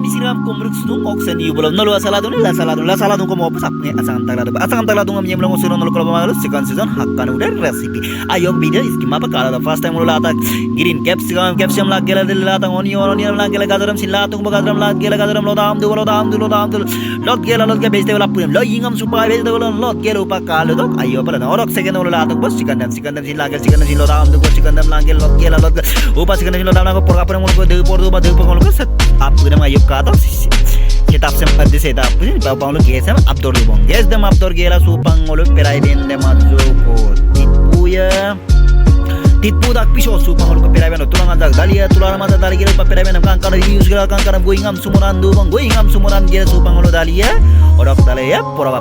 misiram kumruk sudung oksen yu belum nolu asaladun la saladun ko mo pasapne asang taladun am yemlo ngusiro nolu kalau malu second season hakka noodle recipe ayo video skip apa kalau the first time nolu lata green capsicum lag gela del lata onion lag gela gajaram sin latung ba gajaram lag gela gajaram lodam du lot gela vegetable apun lo ingam supaya vegetable lot gela upa kalau dok ayo pada norok second nolu lata bos chicken dam sin lag sin lodam du chicken dam lag gela lot gela lot upa chicken sin lodam lag por apa nolu ko de por du ba de por nolu set आपको ना ये कहा था kita sem adi seda punya bawa lo gas em abdor bong gas dem abdor gela supang lo perai ben dem azoko tipu dak piso supang lo perai ben tulang aja tulang mata dali gela perai ben kan kan use gela kan kan goingam sumuran gela supang lo dalia orang dalia pora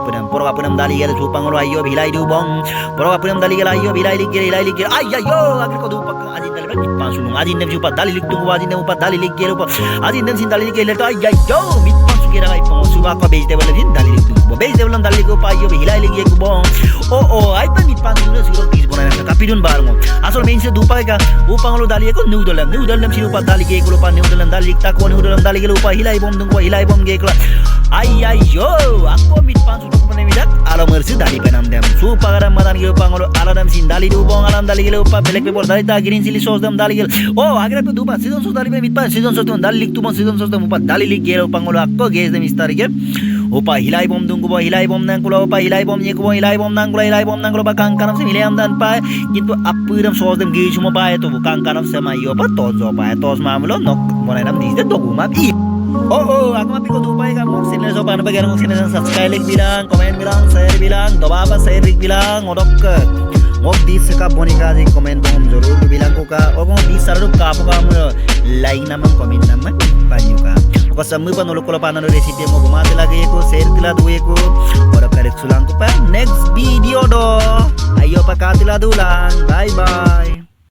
apun dali gela supang lo ayo bilai du bong pora apun dali gela ayo bilai gela ayo akhir ko du pak ajin dali ben pan sunung ajin dem jupa dali lik tunggu ajin dem upat dali lik gela ajin dem sin dali gela to ayo kira kai pong suba ko vegetable din dali lik tunggu vegetable dali ko pa ayo bilai lik ko bong ay pa mit pan sunung siguro tis bona na tapi dun barmo asal main se dupa ka upang lo dali ko noodle sinu pa dali ke ko pa noodle dali ta ko noodle dali ke lupa hilai bom dung ko hilai bom ge ko ayo aku mit pan sunung ko na midak alo mersi dali penam dem supa garam madan ge upang lo aladam sin dali du bong alam dali ke lupa black pepper dali ta green chili sauce dam dali ke agar pe dupa season sauce dali pe mit pan season sauce dali lik tu bong season sauce dam upa dali lik ge upang lo akko ge dem istari ke upa hilai bom dung ko hilai bom nang ko upa hilai bom ye ko hilai bom nang ko ba kang kanam se milem dan pa kintu apuram sauce dem ge chuma ba to kang kanam se ma yo pa to zo pa tos mamulo nok monai nam dis de to guma bi aku mapi ko dupai ka mo sinle so pan bagian mo sinle subscribe bilang komen bilang share bilang doba apa share bilang odok ke mok di seka bonika di komen dom jorur bilang ko ka ogo di saru ka apa mo like naman komen naman panyo ka ko samu pa nolo ko panano recipe mo gumate lagi ko share tila duwe ko ora correct sulang ko pa next video do ayo pa ka tila dulang bye bye